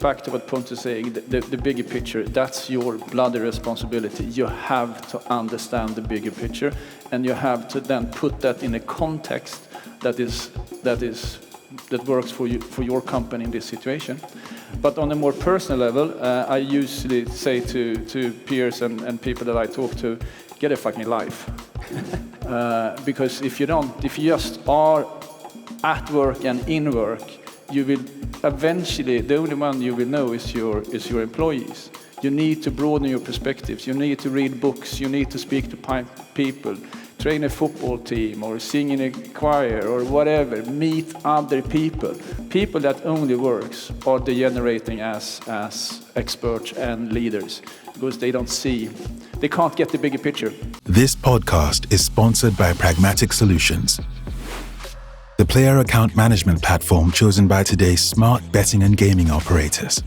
Back to what Pontus is saying, the bigger picture, that's your bloody responsibility. You have to understand the bigger picture, and you have to then put that in a context that works for you, for your company in this situation. But on a more personal level, I usually say to peers and people that I talk to, get a fucking life. Because if you just are at work and in work, you will eventually, the only one you will know is your employees. You need to broaden your perspectives. You need to read books. You need to speak to people, train a football team or sing in a choir or whatever. Meet other people. People that only works are degenerating as experts and leaders because they can't get the bigger picture. This podcast is sponsored by Pragmatic Solutions, the player account management platform chosen by today's smart betting and gaming operators.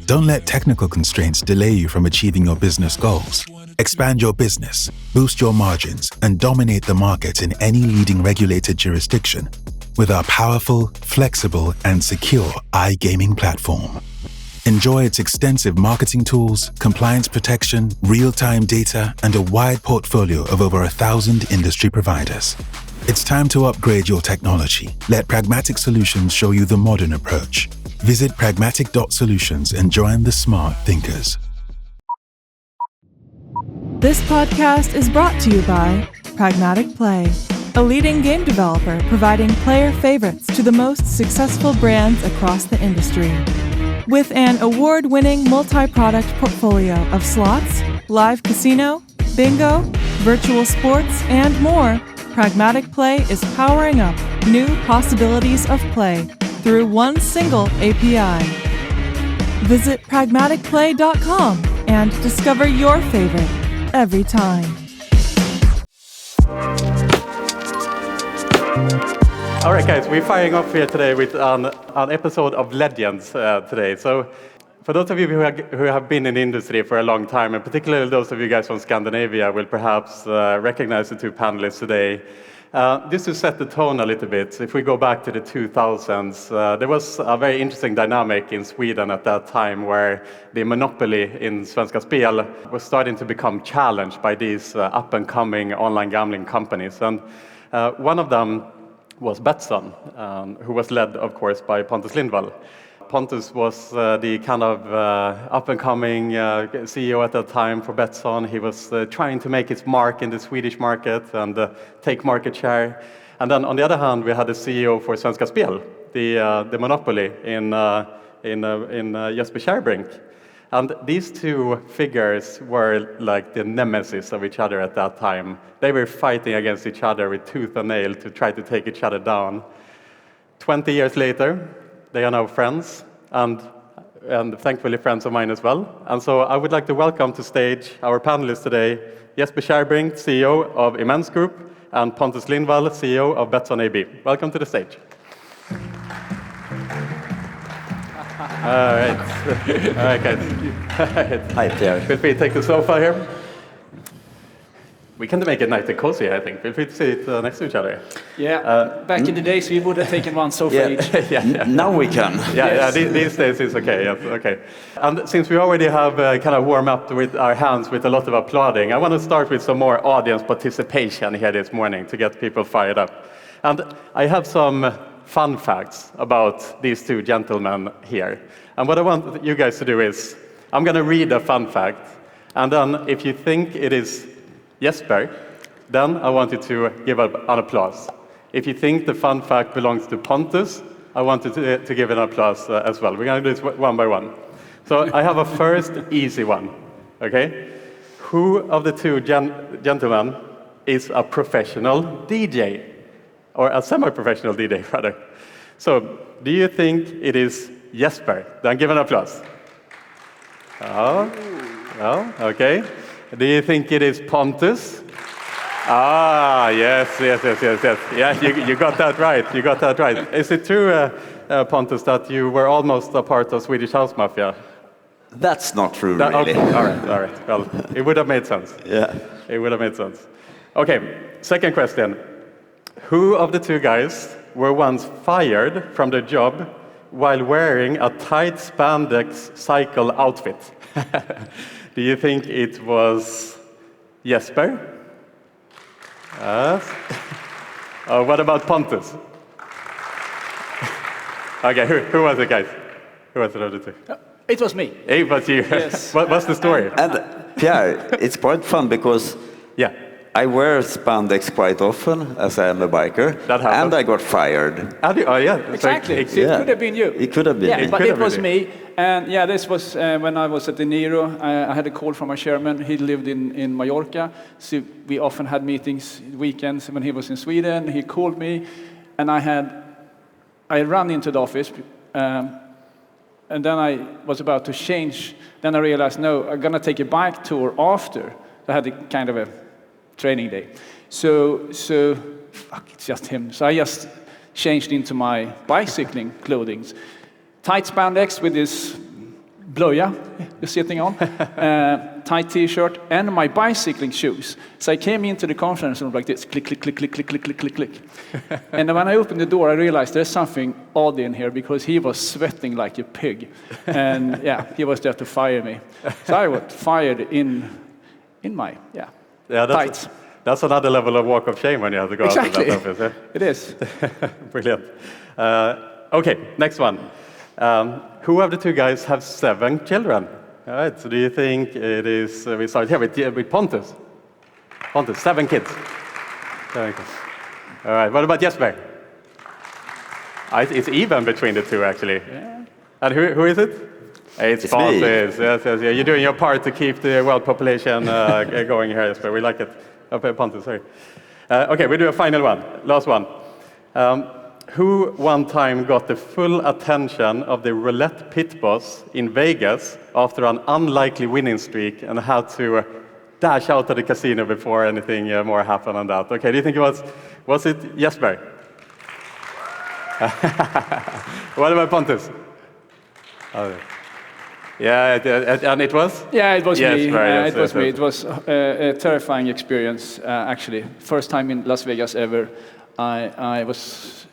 Don't let technical constraints delay you from achieving your business goals. Expand your business, boost your margins, and dominate the market in any leading regulated jurisdiction with our powerful, flexible, and secure iGaming platform. Enjoy its extensive marketing tools, compliance protection, real-time data, and a wide portfolio of over 1,000 industry providers. It's time to upgrade your technology. Let Pragmatic Solutions show you the modern approach. Visit pragmatic.solutions and join the smart thinkers. This podcast is brought to you by Pragmatic Play, a leading game developer providing player favorites to the most successful brands across the industry. With an award-winning multi-product portfolio of slots, live casino, bingo, virtual sports, and more, Pragmatic Play is powering up new possibilities of play through one single API. Visit pragmaticplay.com and discover your favorite every time. All right, guys, we're firing off here today with an episode of Legends today. So for those of you who have been in the industry for a long time, and particularly those of you guys from Scandinavia will perhaps recognize the two panelists today. Just to set the tone a little bit, if we go back to the 2000s, there was a very interesting dynamic in Sweden at that time where the monopoly in Svenska Spel was starting to become challenged by these up-and-coming online gambling companies. And one of them was Betsson, who was led, of course, by Pontus Lindwall. Pontus was the kind of up-and-coming CEO at that time for Betsson. He was trying to make his mark in the Swedish market and take market share. And then, on the other hand, we had the CEO for Svenska Spel, the monopoly in Jesper Kärrbrink. And these two figures were like the nemesis of each other at that time. They were fighting against each other with tooth and nail to try to take each other down. 20 years later, they are now friends, and thankfully friends of mine as well. And so I would like to welcome to stage our panelists today, Jesper Kärrbrink, CEO of Immense Group, and Pontus Lindwall, CEO of Betsson Ibiza. Welcome to the stage. All right. All right, guys. Hi, Pierre. Feel free to take the sofa here. We can make it nice and cozy, I think. Feel free to sit next to each other. Yeah, back in the days we would have taken one sofa each. Now we can. These days it's okay. Yes, okay. And since we already have kind of warmed up with our hands with a lot of applauding, I want to start with some more audience participation here this morning to get people fired up. And I have some fun facts about these two gentlemen here. And what I want you guys to do is, I'm going to read a fun fact, and then if you think it is Jesper, then I want you to give an applause. If you think the fun fact belongs to Pontus, I want you to give an applause as well. We're going to do this one by one. So I have a first easy one, okay? Who of the two gentlemen is a professional DJ? Or a semi-professional DJ, rather. So, do you think it is Jesper? Then give an applause. Oh, okay. Do you think it is Pontus? Yes. Yeah, you got that right. Is it true, Pontus, that you were almost a part of Swedish House Mafia? That's not true, really. Okay. All right. Well, it would have made sense. Yeah. It would have made sense. Okay, second question. Who of the two guys were once fired from their job while wearing a tight spandex cycle outfit? Do you think it was Jesper? Yes. What about Pontus? Okay, who was it, guys? Who was the other two? It was me. It was you. Yes. What's the story? And Pierre, it's quite fun because Yeah. I wear spandex quite often, as I am a biker, That happens. and I got fired. Oh, yeah. Exactly. So, It could have been you. It could have been Yeah, me. but could it have was been me. And yeah, this was when I was at the Nero. I had a call from my chairman. He lived in Mallorca. So we often had meetings weekends when he was in Sweden. He called me, and I ran into the office. And then I was about to change. Then I realized, no, I'm going to take a bike tour after. I had a kind of a training day. So fuck, it's just him. So I just changed into my bicycling clothing. Tight spandex with this blöja you're sitting on, tight t-shirt, and my bicycling shoes. So I came into the conference room like this, click, click, click, click, click, click, click, click, click. And when I opened the door, I realized there's something odd in here because he was sweating like a pig. And yeah, he was there to fire me. So I was fired in my, tights. That's another level of walk of shame when you have to go Exactly. out of that office. It is. Brilliant. Okay, next one. Who of the two guys have 7 children? All right, so do you think it is, we start here with Pontus. Pontus, 7 kids. 7 kids. All right, what about Jesper? It's even between the two, actually. Yeah. And who is it? It's Pontus. Me. Yes. You're doing your part to keep the world population going here, Jesper. We like it. Pontus, sorry. Okay, we do a final one. Last one. Who one time got the full attention of the roulette pit boss in Vegas after an unlikely winning streak and had to dash out of the casino before anything more happened on that? Okay, do you think it was it Jesper? What about Pontus? Yeah, and it was? Yeah, it was Yes, me. right, It was me. It was a terrifying experience, actually. First time in Las Vegas ever. I was,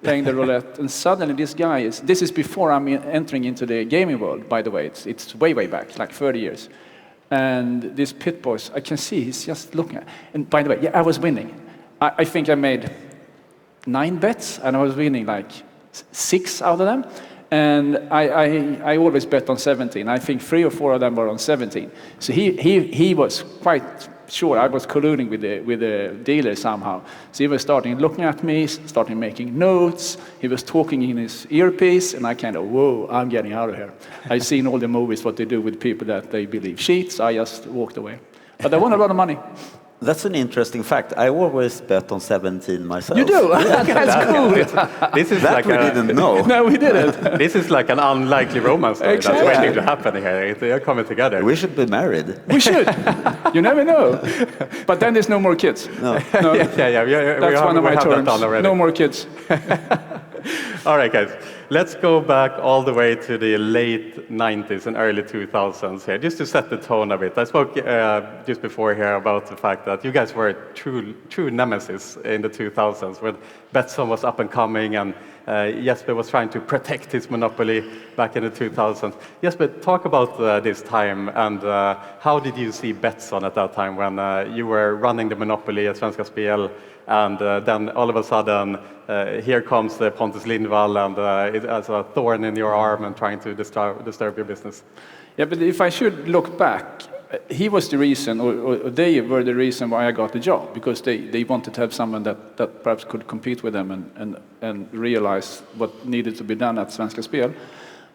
playing the roulette, and suddenly this is before I'm entering into the gaming world, by the way. It's way, way back, like 30 years. And this pit boss, I can see he's just looking at, and by the way, I was winning. I think I made 9 bets, and I was winning like 6 out of them. And I always bet on 17. I think 3 or 4 of them were on 17. So he was quite sure I was colluding with the dealer somehow. So he was starting looking at me, starting making notes. He was talking in his earpiece, and I kind of, whoa, I'm getting out of here. I've seen all the movies, what they do with people that they believe cheats. I just walked away. But I won a lot of money. That's an interesting fact. I always bet on 17 myself. You do? That's cool. This is That like we didn't know. No, we didn't. This is like an unlikely romance story Exactly. that's waiting to happen here. They're coming together. We should be married. We should. You never know. But then there's no more kids. No. Yeah. That's one of my that terms. done already. No more kids. All right, guys. Let's go back all the way to the late 90s and early 2000s here, just to set the tone a bit. I spoke just before here about the fact that you guys were true nemesis in the 2000s, when Betsson was up and coming and Jesper was trying to protect his monopoly back in the 2000s. Jesper, talk about this time, and how did you see Betsson at that time when you were running the monopoly at Svenska Spel, and then all of a sudden here comes Pontus Lindwall, and it has a thorn in your arm and trying to disturb your business. Yeah, but if I should look back, he was the reason, or they were the reason why I got the job, because they wanted to have someone that perhaps could compete with them and realize what needed to be done at Svenska Spel.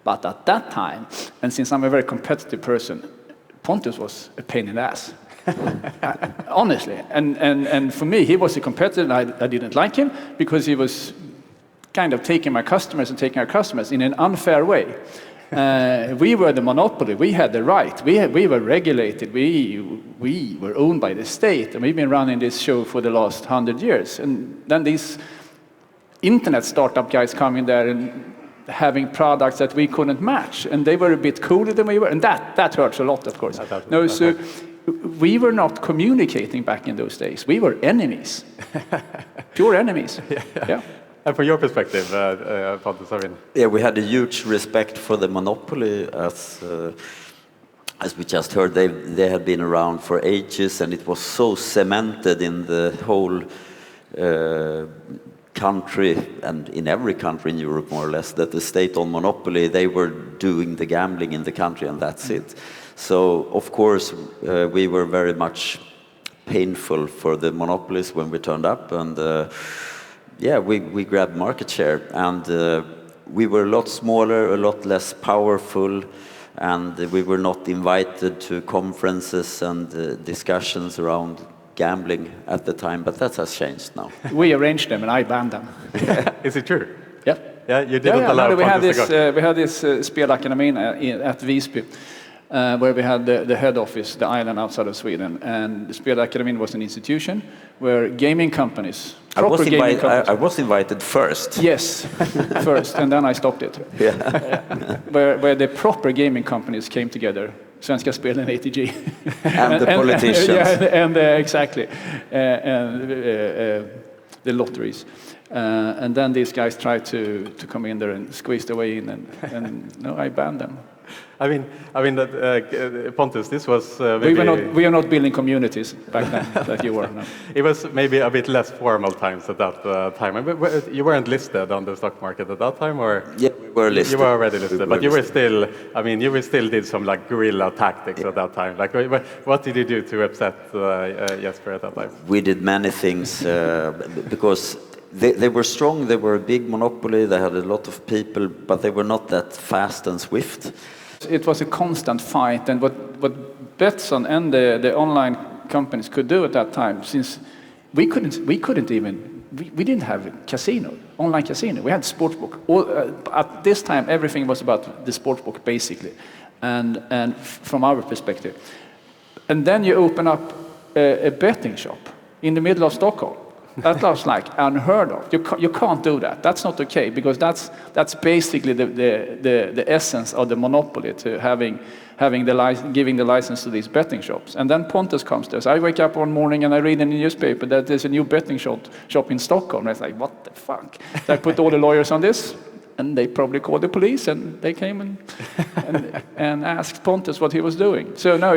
But at that time, and since I'm a very competitive person, Pontus was a pain in the ass. Honestly, and for me, he was a competitor, and I didn't like him because he was kind of taking my customers and taking our customers in an unfair way. We were the monopoly. We had the right. We were regulated. We were owned by the state, and we've been running this show for the last 100 years. And then these internet startup guys come in there and having products that we couldn't match, and they were a bit cooler than we were, and that hurts a lot, of course. So we were not communicating back in those days. We were enemies, pure enemies. Yeah. And from your perspective, Pontus, I mean... Yeah, we had a huge respect for the monopoly, as we just heard. They had been around for ages, and it was so cemented in the whole country, and in every country in Europe more or less, that the state-owned monopoly, they were doing the gambling in the country, and that's it. So, of course, we were very much painful for the monopolies when we turned up, and yeah, we grabbed market share, and we were a lot smaller, a lot less powerful, and we were not invited to conferences and discussions around gambling at the time, but that has changed now. We arranged them and I banned them. Is it true? Yeah. Yeah, you didn't allow we had Pontus to go. we had this Spelakademin at Visby, where we had the head office, the island outside of Sweden, and the Spelakademin was an institution where gaming companies, I was invited first. Yes, first, and then I stopped it. Yeah. Where the proper gaming companies came together, Svenska Spel and ATG. And the politicians. Exactly. And the lotteries. And then these guys tried to come in there and squeeze their way in, and no, I banned them. I mean that Pontus, this was maybe... We are not building communities back then that you were. No. It was maybe a bit less formal times at that time. You weren't listed on the stock market at that time, or? Yeah, we were listed. You were already listed, but you were still. I mean, you still did some like guerrilla tactics at that time. Like, what did you do to upset Jesper at that time? We did many things because they were strong. They were a big monopoly. They had a lot of people, but they were not that fast and swift. It was a constant fight, and what Betsson and the online companies could do at that time, since we didn't have a casino, online casino. We had sportsbook. At this time, everything was about the sportsbook basically, and from our perspective. And then you open up a betting shop in the middle of Stockholm. That was like unheard of. You can't do that. That's not okay, because that's basically the essence of the monopoly, to giving the license to these betting shops. And then Pontus comes there. So I wake up one morning and I read in the newspaper that there's a new betting shop in Stockholm. And I was like, what the fuck? So I put all the lawyers on this, and they probably called the police, and they came and asked Pontus what he was doing. So no,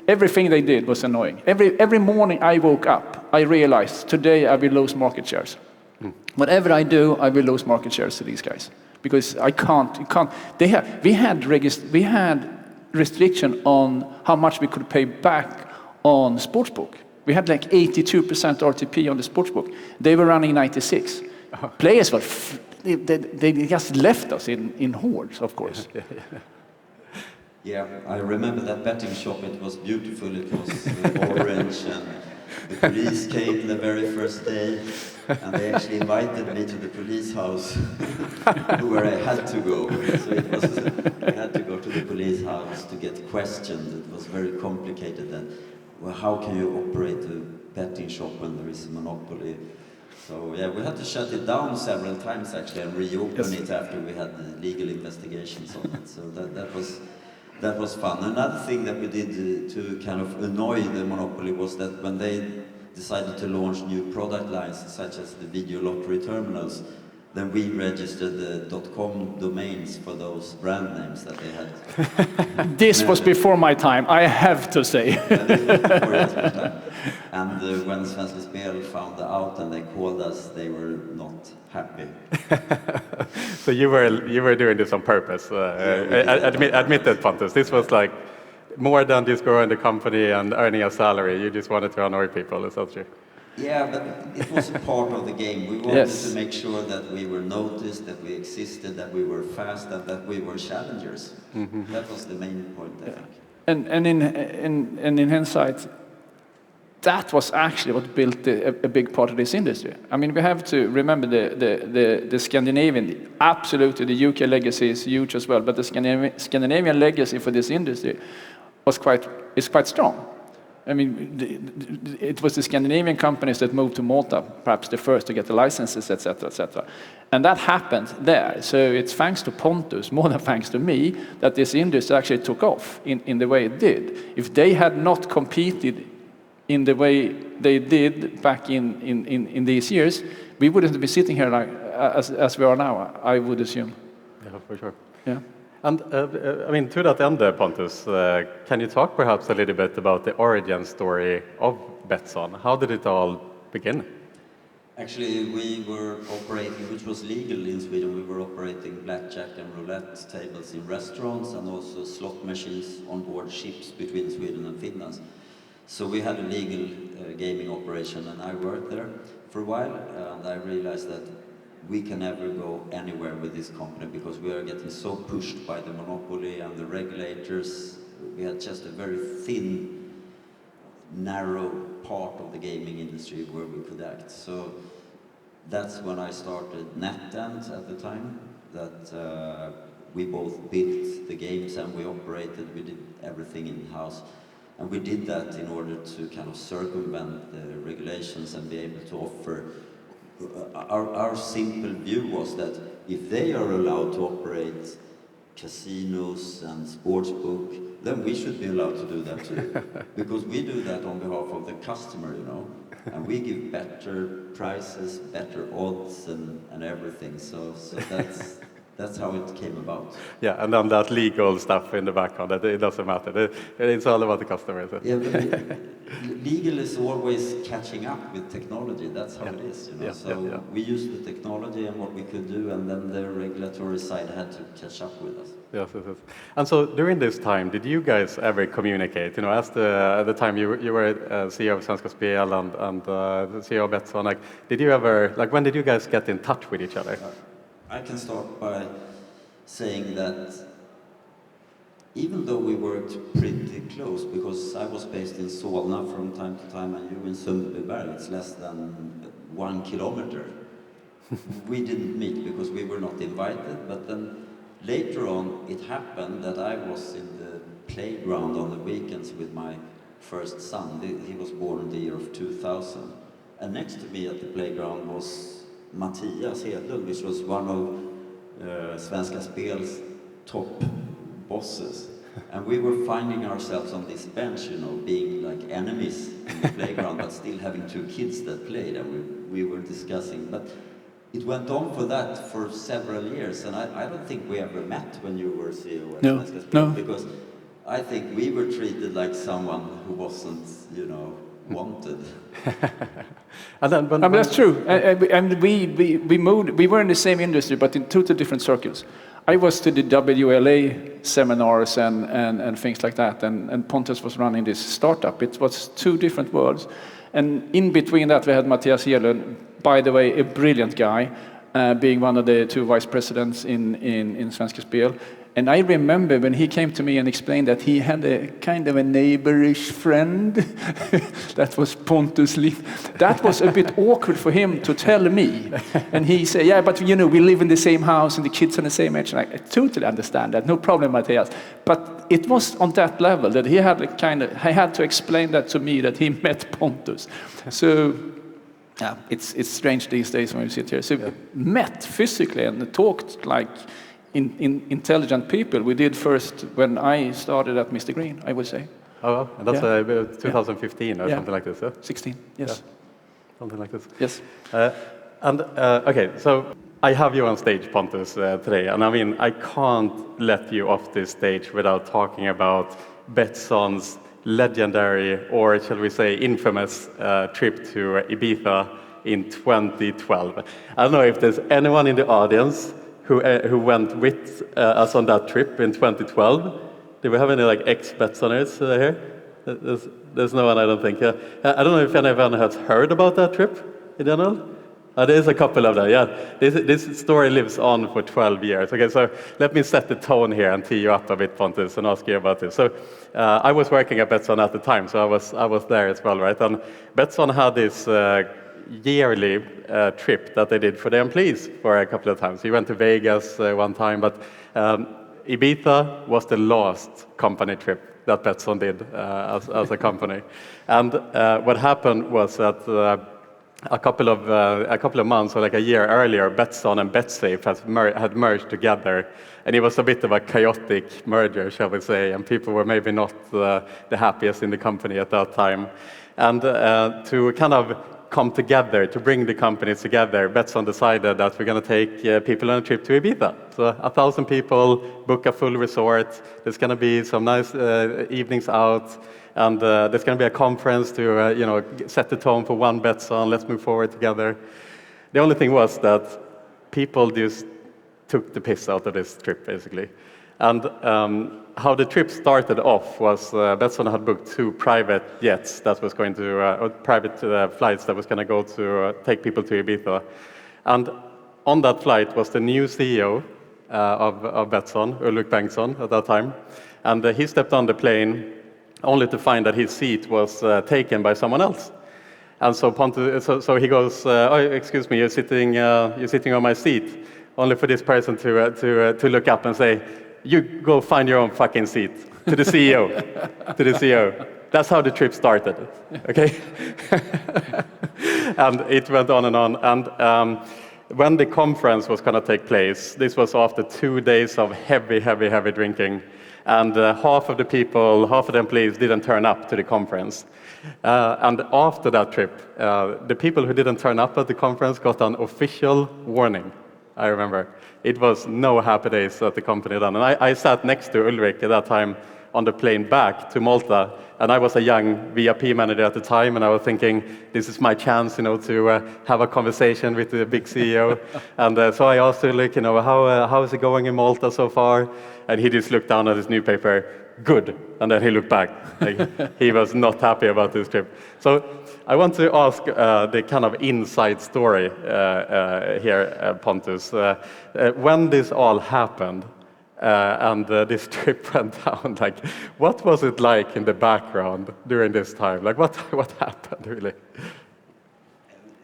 everything they did was annoying. Every morning I woke up, I realized today I will lose market shares. Whatever I do, I will lose market shares to these guys, because I can't. We had restriction on how much we could pay back on sportsbook. We had like 82% RTP on the sportsbook. They were running 96. Players were. They just left us in hordes, of course. Yeah, I remember that betting shop. It was beautiful. It was orange, and the police came the very first day, and they actually invited me to the police house, where I had to go. So I had to go to the police house to get questioned. It was very complicated. Then, well, how can you operate a betting shop when there is a monopoly? So yeah, we had to shut it down several times actually, and reopen it after we had the legal investigations on it. So that was fun. Another thing that we did to kind of annoy the monopoly was that when they decided to launch new product lines, such as the video lottery terminals, then we registered the .com domains for those brand names that they had. This was before my time, I have to say. And when Svenska Spel found out and they called us, they were not happy. So you were doing this on purpose. Admit that, Pontus. This was like more than just growing the company and earning a salary. You just wanted to annoy people, is that true? Yeah, but it was a part of the game. We wanted to make sure that we were noticed, that we existed, that we were fast, and that we were challengers. Mm-hmm. That was the main point, I think. And in hindsight, that was actually what built a big part of this industry. I mean, we have to remember the Scandinavian, absolutely, the UK legacy is huge as well, but the Scandinavian legacy for this industry is quite strong. I mean, it was the Scandinavian companies that moved to Malta, perhaps the first to get the licenses, etc., etc. And that happened there. So it's thanks to Pontus, more than thanks to me, that this industry actually took off in the way it did. If they had not competed in the way they did back in these years, we wouldn't be sitting here like as we are now, I would assume. Yeah, for sure. Yeah. And I mean, to that end, Pontus, can you talk perhaps a little bit about the origin story of Betsson? How did it all begin? Actually, we were operating, which was legal in Sweden, we were operating blackjack and roulette tables in restaurants and also slot machines on board ships between Sweden and Finland. So we had a legal gaming operation, and I worked there for a while, and I realized that we can never go anywhere with this company because we are getting so pushed by the monopoly and the regulators. We had just a very thin, narrow part of the gaming industry where we could act. So that's when I started NetEnt at the time, that we both built the games and we operated, we did everything in-house. And we did that in order to kind of circumvent the regulations and be able to offer. Our simple view was that if they are allowed to operate casinos and sportsbook, then we should be allowed to do that too. Because we do that on behalf of the customer, you know. And we give better prices, better odds and everything. So that's how it came about. Yeah, and then that legal stuff in the background, it doesn't matter. It's all about the customer. So. Yeah, but legal is always catching up with technology. That's how it is, you know. So we used the technology and what we could do, and then the regulatory side had to catch up with us. Yes. And so during this time, did you guys ever communicate? You know, at the time you were CEO of Svenska Spel and the CEO of Betsson, like, did you ever, like, when did you guys get in touch with each other? I can start by saying that even though we worked pretty close, because I was based in Solna from time to time and you in Sundbyberg, it's less than 1 kilometer. We didn't meet because we were not invited, but then later on it happened that I was in the playground on the weekends with my first son. He was born in the year of 2000. And next to me at the playground was Mattias Hedlund, which was one of Svenska Spel's top bosses. And we were finding ourselves on this bench, you know, being like enemies in the playground, but still having 2 kids that played, and we were discussing. But it went on for that for several years, and I don't think we ever met when you were CEO at Svenska Spel, because I think we were treated like someone who wasn't, you know, wanted. But that's true. And we moved. We were in the same industry, but in totally different circles. I was to the WLA seminars and things like that, and Pontus was running this startup. It was 2 different worlds. And in between that, we had Mattias Hedlund, by the way, a brilliant guy, being one of the 2 vice presidents in Svenska Spel. And I remember when he came to me and explained that he had a kind of a neighborish friend, that was Pontus Lindwall. That was a bit awkward for him to tell me. And he said, yeah, but you know, we live in the same house and the kids are the same age. And I totally understand that, no problem, Mattias. But it was on that level that he had I had to explain that to me, that he met Pontus. So yeah, it's strange these days when we sit here. So we met physically and talked like intelligent people. We did first when I started at Mr. Green, I would say. Oh, well, and that's 2015 or something like this, yeah? 16, yes. Yeah. Something like this. Yes. Okay, so I have you on stage, Pontus, today, and I mean, I can't let you off this stage without talking about Betsson's legendary, or shall we say infamous, trip to Ibiza in 2012. I don't know if there's anyone in the audience who went with us on that trip in 2012. Do we have any like ex-Betssoners here? There's no one, I don't think. Yeah. I don't know if anyone has heard about that trip in general. There's a couple of them, yeah. This story lives on for 12 years. Okay, so let me set the tone here and tee you up a bit, Pontus, and ask you about this. So I was working at Betsson at the time, so I was there as well, right? And Betsson had this yearly trip that they did for the employees for a couple of times. We went to Vegas one time, but Ibiza was the last company trip that Betsson did as a company. And what happened was that a couple of months, or like a year earlier, Betsson and Betsafe had merged together, and it was a bit of a chaotic merger, shall we say, and people were maybe not the happiest in the company at that time. And to kind of come together, to bring the companies together, Betsson decided that we're going to take people on a trip to Ibiza. So 1,000 people, book a full resort. There's going to be some nice evenings out, and there's going to be a conference to set the tone for one Betsson. Let's move forward together. The only thing was that people just took the piss out of this trip, basically. And how the trip started off was Betsson had booked 2 private jets that was going to, or private flights that was going to go to take people to Ibiza. And on that flight was the new CEO of Betsson, Ulrik Bengtsson, at that time. And he stepped on the plane only to find that his seat was taken by someone else. And so so he goes, "Oh, excuse me, you're sitting on my seat," only for this person to look up and say, "You go find your own fucking seat," to the CEO. To the CEO. That's how the trip started. Okay. And it went on and on. And when the conference was going to take place, this was after 2 days of heavy drinking. And half of the employees didn't turn up to the conference. And after that trip, the people who didn't turn up at the conference got an official warning. I remember. It was no happy days at the company then. And I sat next to Ulrik at that time on the plane back to Malta. And I was a young VIP manager at the time, and I was thinking, this is my chance, to have a conversation with the big CEO. And so I asked Ulrik, how is it going in Malta so far? And he just looked down at his newspaper, good. And then he looked back. He was not happy about this trip. So I want to ask the kind of inside story here, Pontus. When this all happened, and this trip went down, what was it like in the background during this time? What happened, really?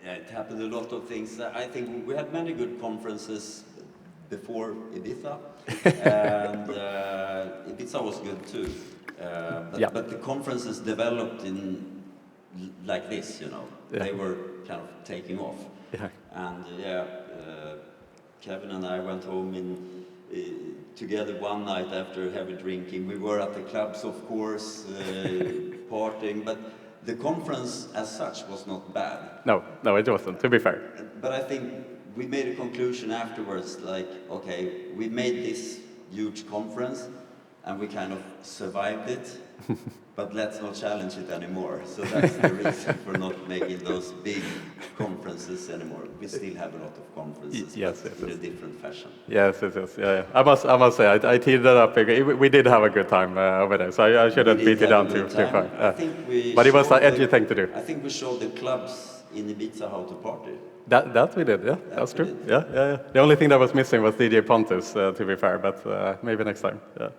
Yeah, it happened a lot of things. I think we had many good conferences before Ibiza, and Ibiza was good too. But the conferences developed in like this, They were kind of taking off. Yeah. And Kevin and I went home together one night after heavy drinking. We were at the clubs, of course, partying, but the conference as such was not bad. No, it wasn't, to be fair. But I think we made a conclusion afterwards, okay, we made this huge conference and we kind of survived it, but let's not challenge it anymore. So that's the reason for not making those big conferences anymore. We still have a lot of conferences, yes, in a different fashion. Yes. Yeah. I must say, I teed that up. We did have a good time over there, so I shouldn't beat it down too far. But it was an edgy thing to do. I think we showed the clubs in Ibiza how to party. That we did, yeah. That's true. Yeah. The only thing that was missing was DJ Pontus, to be fair, but maybe next time. Yeah.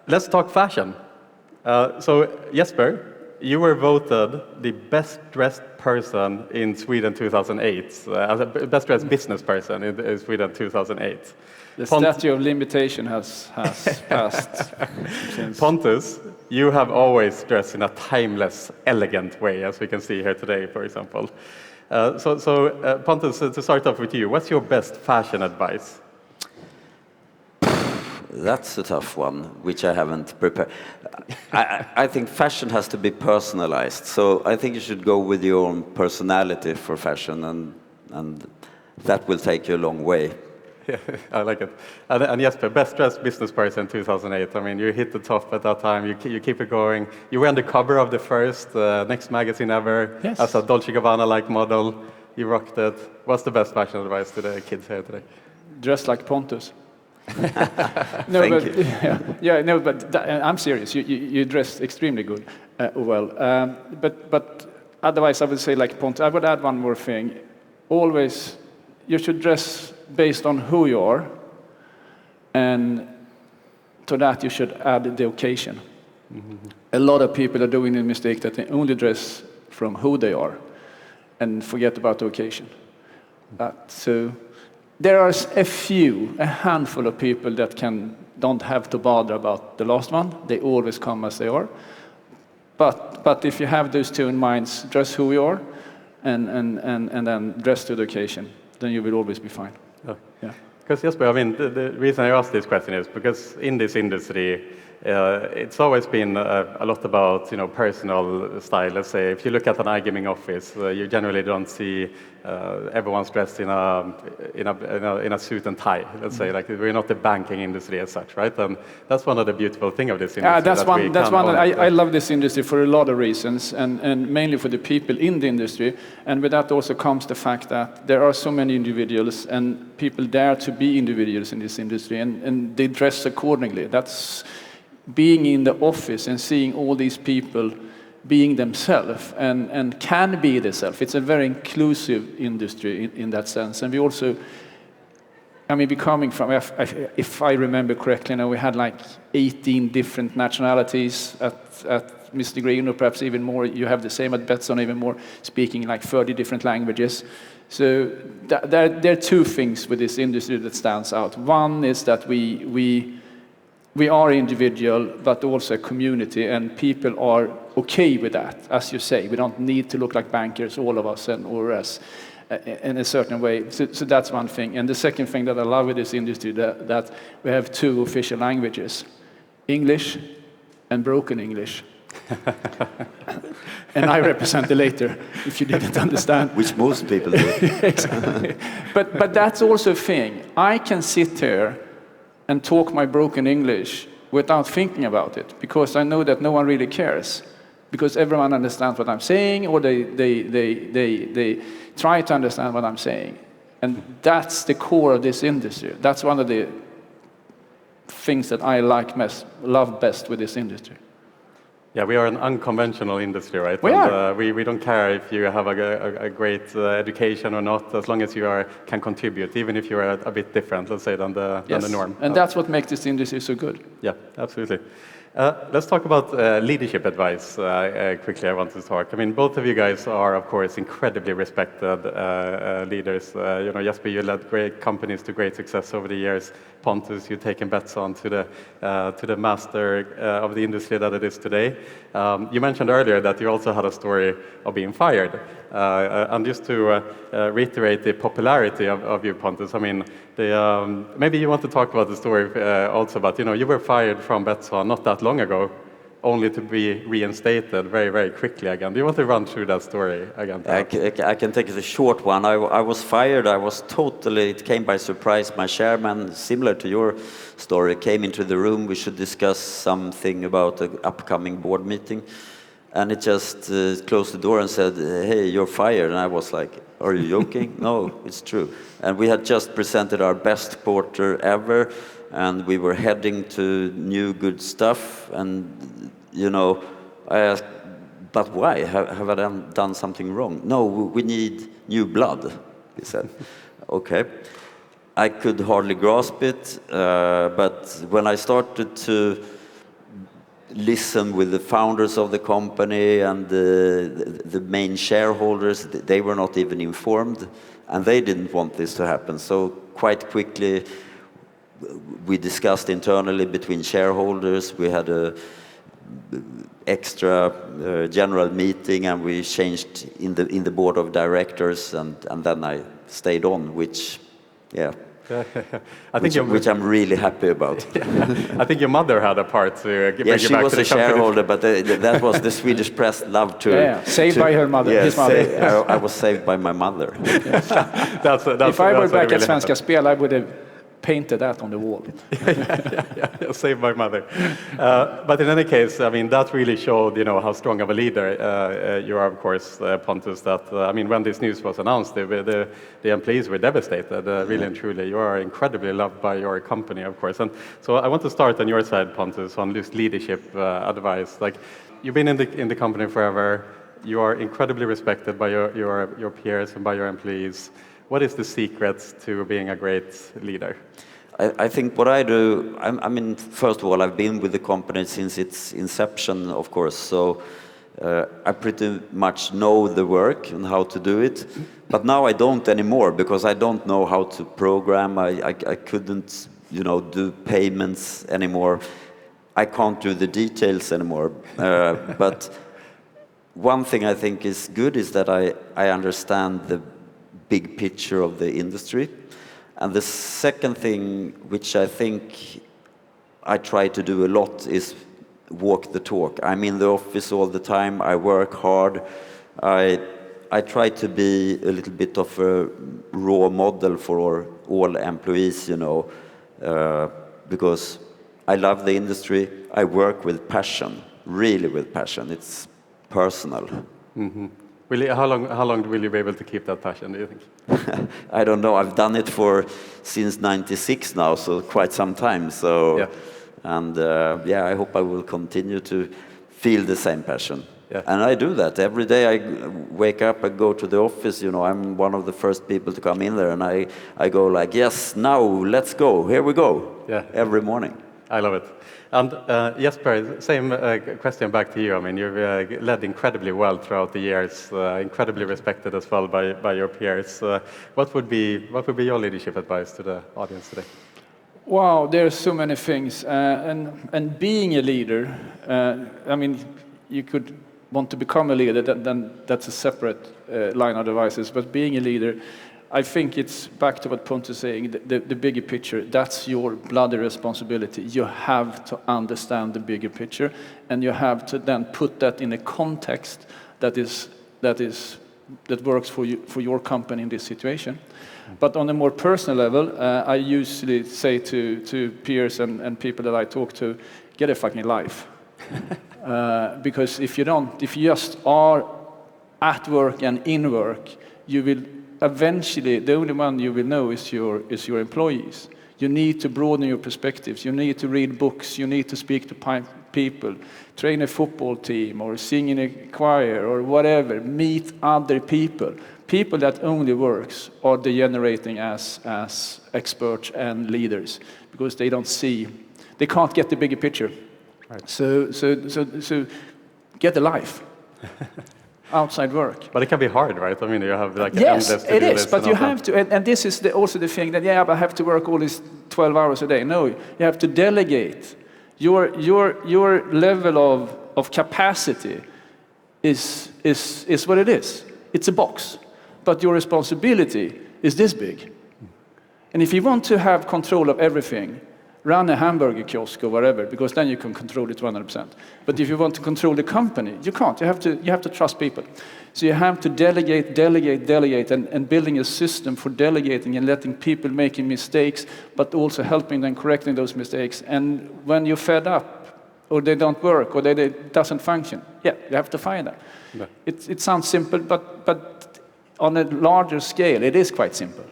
Let's talk fashion. So Jesper, you were voted the best dressed person in Sweden 2008, as a best dressed business person in Sweden 2008. The statute of limitation has passed. Pontus, you have always dressed in a timeless, elegant way, as we can see here today, for example. So Pontus, to start off with you, what's your best fashion advice? That's a tough one, which I haven't prepared. I think fashion has to be personalized, so I think you should go with your own personality for fashion, and that will take you a long way. Yeah, I like it. And Jesper, best dressed business person 2008. I mean, you hit the top at that time. You keep it going. You were on the cover of the first Next magazine ever, yes, as a Dolce Gabbana-like model. You rocked it. What's the best fashion advice to the kids here today? Dress like Pontus. No, Thank you. But I'm serious. You dressed extremely good, well. But otherwise, I would say like Pontus. I would add one more thing. Always, you should dress based on who you are, and to that you should add the occasion. Mm-hmm. A lot of people are doing the mistake that they only dress from who they are, and forget about the occasion. So. There are a handful of people that don't have to bother about the last one. They always come as they are. But if you have those two in mind, dress who you are, and then dress to the occasion, then you will always be fine. Yeah. Because Jesper, I mean, the reason I asked this question is because in this industry, it's always been a lot about personal style. Let's say if you look at an iGaming office, you generally don't see everyone's dressed in a suit and tie. Let's say like we're not the banking industry as such, right? And that's one of the beautiful things of this industry. That's one. I love this industry for a lot of reasons, and mainly for the people in the industry. And with that also comes the fact that there are so many individuals, and people dare to be individuals in this industry, and they dress accordingly. That's being in the office and seeing all these people being themselves and can be themselves. It's a very inclusive industry in that sense. And we also, we're coming from, if I remember correctly, we had like 18 different nationalities at Mr. Green, or perhaps even more. You have the same at Betsson, even more, speaking like 30 different languages. So there are two things with this industry that stands out. One is that we are individual, but also a community, and people are okay with that, as you say. We don't need to look like bankers, all of us, or us, in a certain way. So that's one thing. And the second thing that I love with this industry, that we have two official languages, English and broken English. And I represent the later, if you didn't understand. Which most people do. Exactly. But that's also a thing. I can sit here and talk my broken English without thinking about it, because I know that no one really cares, because everyone understands what I'm saying, or they try to understand what I'm saying. And that's the core of this industry. That's one of the things that I love best with this industry. Yeah, we are an unconventional industry, right? We are. We don't care if you have a great education or not, as long as you can contribute, even if you are a bit different, let's say, than the norm. And that's what makes this industry so good. Yeah, absolutely. Let's talk about leadership advice quickly. I want to talk. Both of you guys are, of course, incredibly respected leaders. Jesper, you led great companies to great success over the years. Pontus, you've taken Betsson to the master of the industry that it is today. You mentioned earlier that you also had a story of being fired. And just to reiterate the popularity of you, Pontus, maybe you want to talk about the story also, but you were fired from Betsson not that long ago, only to be reinstated very, very quickly again. Do you want to run through that story again? I can take it a short one. I was fired. It came by surprise. My chairman, similar to your story, came into the room. We should discuss something about the upcoming board meeting. And it just closed the door and said, "Hey, you're fired." And I was like, "Are you joking?" No, it's true. And we had just presented our best quarter ever, and we were heading to new good stuff. And, I asked, "But why? Have I done something wrong?" "No, we need new blood," he said. Okay. I could hardly grasp it, but when I started to listen with the founders of the company and the main shareholders, they were not even informed, and they didn't want this to happen. So quite quickly, we discussed internally between shareholders. We had a extra general meeting, and we changed in the board of directors, and then I stayed on, which which I'm really happy about. I think your mother had a part to bring you back to the company. She was a shareholder, but that was the Swedish press loved to. Saved by her mother, his mother. I was saved by my mother. If I were back at Svenska Spel, I would have painted that on the wall. Saved by mother. But in any case, that really showed, how strong of a leader you are, of course, Pontus. That when this news was announced, the employees were devastated. Really and truly, you are incredibly loved by your company, of course. And so I want to start on your side, Pontus, on this leadership advice. Like, you've been in the company forever. You are incredibly respected by your peers and by your employees. What is the secret to being a great leader? I think what I do, first of all, I've been with the company since its inception, of course, so I pretty much know the work and how to do it. But now I don't anymore, because I don't know how to program. I couldn't, do payments anymore. I can't do the details anymore. But one thing I think is good is that I understand the big picture of the industry. And the second thing, which I think I try to do a lot is walk the talk. I'm in the office all the time. I work hard. I try to be a little bit of a raw model for all employees, because I love the industry. I work with passion, really with passion. It's personal. Mm-hmm. How long will you be able to keep that passion, do you think? I don't know. I've done it since '96 now, so quite some time. So, yeah. And I hope I will continue to feel the same passion. Yeah. And I do that every day. I wake up, I go to the office. I'm one of the first people to come in there, and I go like, yes, now let's go. Here we go. Yeah. Every morning. I love it. And Jesper, same question back to you. I mean, you've led incredibly well throughout the years, incredibly respected as well by your peers. What would be your leadership advice to the audience today? Wow, there are so many things, and being a leader. I mean, you could want to become a leader. Then that's a separate line of devices. But being a leader, I think it's back to what Pontus is saying, the bigger picture. That's your bloody responsibility. You have to understand the bigger picture, and you have to then put that in a context that works for your company in this situation. But on a more personal level, I usually say to peers and people that I talk to, get a fucking life. Because if you just are at work and in work, you will eventually, the only one you will know is your employees. You need to broaden your perspectives. You need to read books. You need to speak to people, train a football team, or sing in a choir, or whatever. Meet other people. People that only works are degenerating as experts and leaders, because they can't get the bigger picture. Right. So get a life. Outside work. But it can be hard, right? I mean, you have like yes, endless it is. But you that. have to, and this is also the thing that but I have to work all these 12 hours a day. No, you have to delegate. Your level of capacity is what it is. It's a box, but your responsibility is this big. And if you want to have control of everything, run a hamburger kiosk or whatever, because then you can control it 100%. But if you want to control the company, you can't. You have to trust people. So you have to delegate, and building a system for delegating and letting people making mistakes, but also helping them correcting those mistakes. And when you're fed up, or they don't work, or they doesn't function, you have to fire them. Yeah. It sounds simple, but on a larger scale, it is quite simple.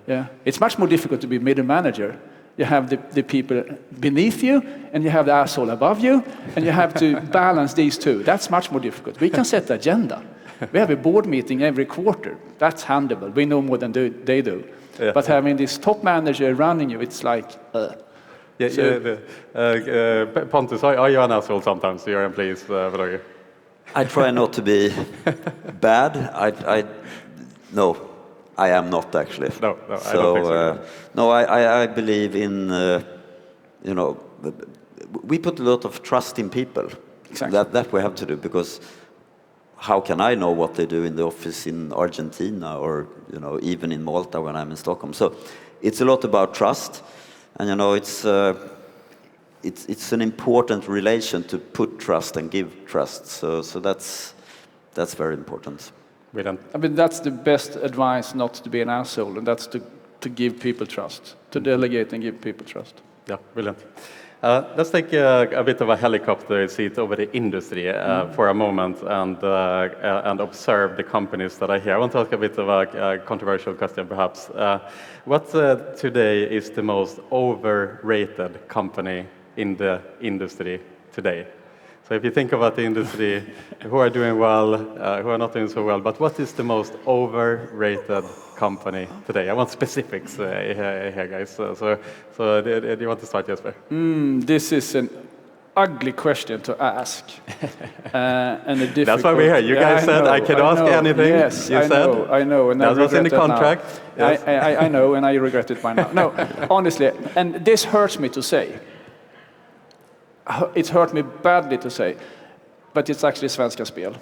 Yeah. It's much more difficult to be middle manager. You have the people beneath you, and you have the asshole above you, and you have to balance these two. That's much more difficult. We can set the agenda. We have a board meeting every quarter. That's handleable. We know more than they do. Yeah. But having this top manager running you, it's like... Pontus, are you an asshole sometimes to your employees? I try not to be bad. No. I am not actually. No, I don't think so. No, I believe in, we put a lot of trust in people. Exactly. That we have to do, because how can I know what they do in the office in Argentina, or even in Malta when I'm in Stockholm? So it's a lot about trust, and it's an important relation to put trust and give trust. So that's very important. I mean, that's the best advice, not to be an asshole, and that's to give people trust, to delegate and give people trust. Yeah, brilliant. Let's take a bit of a helicopter seat over the industry for a moment and observe the companies that are here. I want to ask a bit of a controversial question, perhaps. What today is the most overrated company in the industry today? So if you think about the industry, who are doing well, who are not doing so well, but what is the most overrated company today? I want specifics here, guys. So do you want to start, Jesper? This is an ugly question to ask. And a difficult... That's why we're here. You guys said I can ask anything. Yes, I know. And that was in the contract. Yes. I know, and I regret it by now. No, honestly, and this hurts me to say. It hurt me badly to say, but it's actually Svenska Spel.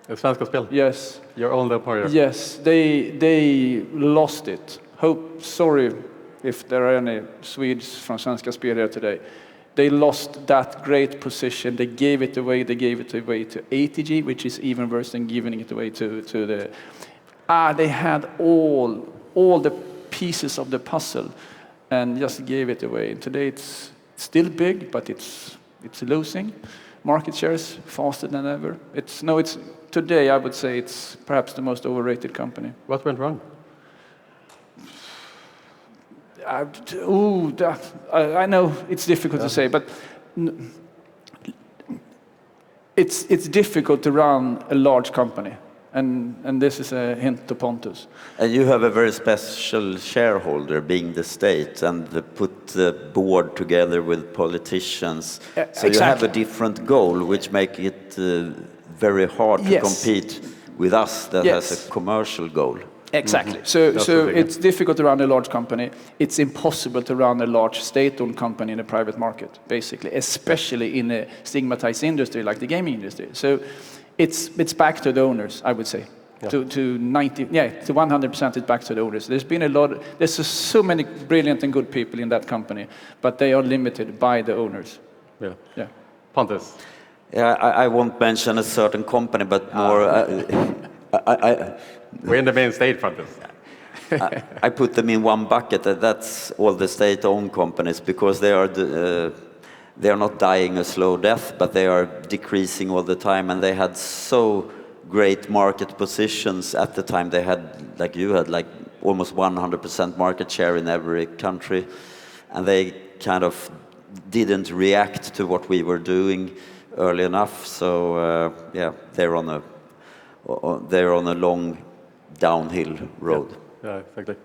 Svenska Spel? Yes. Your own employer? Yes, they lost it. Sorry if there are any Swedes from Svenska Spel here today. they lost that great position. They gave it away. They gave it away to ATG, which is even worse than giving it away to the. They had all the pieces of the puzzle, and just gave it away. And today it's still big, but it's losing market shares faster than ever. Today I would say it's perhaps the most overrated company. What went wrong? I know it's difficult to say, but it's difficult to run a large company, and this is a hint to Pontus. And you have a very special shareholder, being the state, and put the board together with politicians. So you have a different goal, which make it very hard to compete with us that has a commercial goal. Exactly. So it's difficult to run a large company. It's impossible to run a large state-owned company in a private market, basically, especially in a stigmatized industry like the gaming industry. So it's back to the owners, I would say. To 100% it's back to the owners. There's so many brilliant and good people in that company, but they are limited by the owners. Yeah. Pontus. Yeah, I won't mention a certain company, but more. We're in the main state, Pontus. I put them in one bucket. That's all the state-owned companies, because they are not dying a slow death, but they are decreasing all the time, and they had so great market positions at the time. They had, like you had, like almost 100% market share in every country, and they kind of didn't react to what we were doing early enough. So they're on a long downhill road. Yeah, exactly.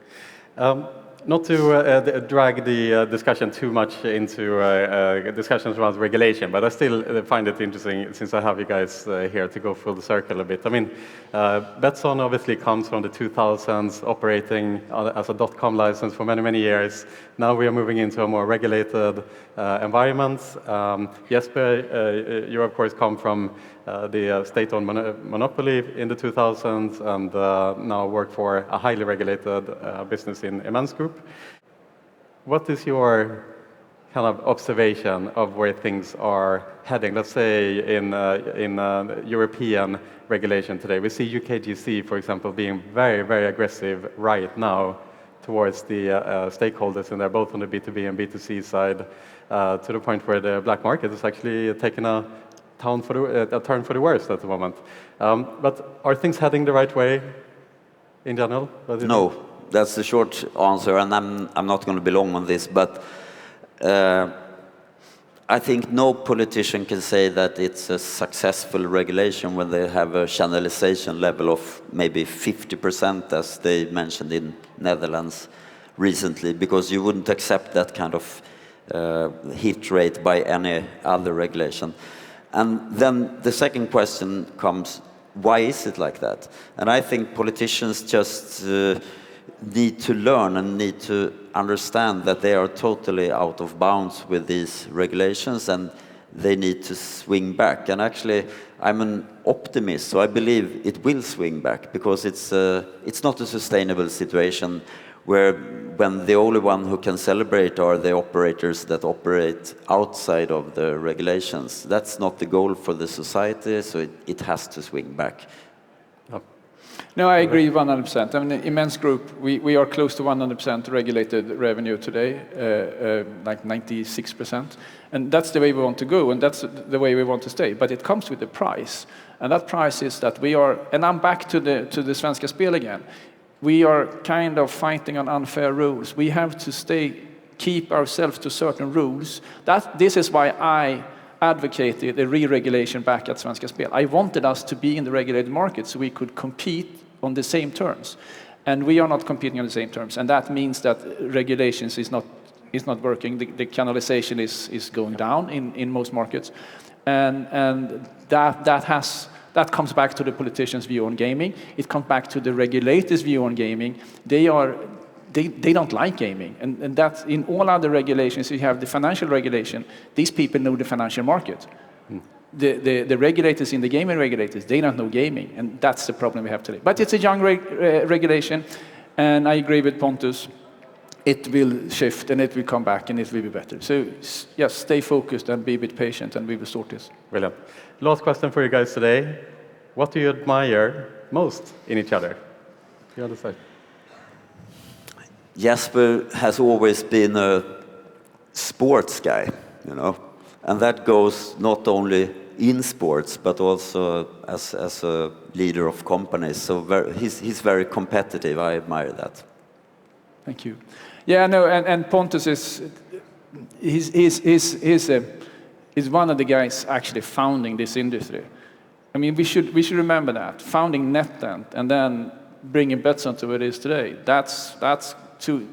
Not to drag the discussion too much into discussions around regulation, but I still find it interesting, since I have you guys here, to go full circle a bit. I mean, Betsson obviously comes from the 2000s, operating as a .com license for many, many years. Now we are moving into a more regulated environment. Jesper, you of course come from the state-owned monopoly in the 2000s, and now work for a highly regulated business in Immense Group. What is your kind of observation of where things are heading? Let's say in European regulation today. We see UKGC, for example, being very, very aggressive right now towards the stakeholders in there, both on the B2B and B2C side, to the point where the black market is actually taking a turn for the worst at the moment. But are things heading the right way in general? No, that's the short answer, and I'm not going to be long on this, but I think no politician can say that it's a successful regulation when they have a channelization level of maybe 50%, as they mentioned in Netherlands recently, because you wouldn't accept that kind of hit rate by any other regulation. And then the second question comes, why is it like that? And I think politicians just need to learn and need to understand that they are totally out of bounds with these regulations, and they need to swing back. And actually, I'm an optimist, so I believe it will swing back, because it's not a sustainable situation where when the only one who can celebrate are the operators that operate outside of the regulations. That's not the goal for the society, so it has to swing back. No, I agree 100%. I mean, Immense Group, we are close to 100% regulated revenue today, like 96%. And that's the way we want to go, and that's the way we want to stay. But it comes with a price. And that price is that we are, and I'm back to the Svenska Spel again. We are kind of fighting on unfair rules. We have to keep ourselves to certain rules. This is why I advocated the re-regulation back at Svenska Spel. I wanted us to be in the regulated market so we could compete on the same terms. And we are not competing on the same terms. And that means that regulations is not working. The channelization is going down in most markets. And that comes back to the politicians' view on gaming. It comes back to the regulators' view on gaming. They don't like gaming. And that's in all other regulations. You have the financial regulation. These people know the financial market. The regulators in the gaming regulators, they don't know gaming. And that's the problem we have today. But it's a young regulation. And I agree with Pontus. it will shift and it will come back and it will be better. So yes, stay focused and be a bit patient and we will sort this. Brilliant. Last question for you guys today. What do you admire most in each other? The other side. Jesper has always been a sports guy, you know, and that goes not only in sports but also as a leader of companies. So he's very competitive. I admire that. Thank you. Yeah, no, and Pontus is one of the guys actually founding this industry. I mean, we should remember that founding NetEnt and then bringing Betsson to where it is today. That's 2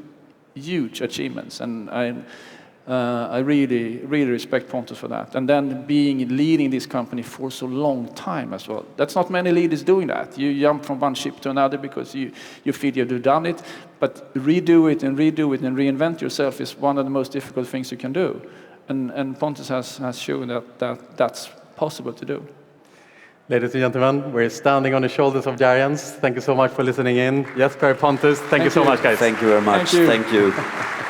huge achievements, and I really respect Pontus for that. And then leading this company for so long time as well. That's not many leaders doing that. You jump from one ship to another because you feel you've done it, but redo it and reinvent yourself is one of the most difficult things you can do. And Pontus has shown that that's possible to do. Ladies and gentlemen, we're standing on the shoulders of giants. Thank you so much for listening in. Jesper, Pontus, thank you so much, guys. Thank you very much. Thank you. Thank you.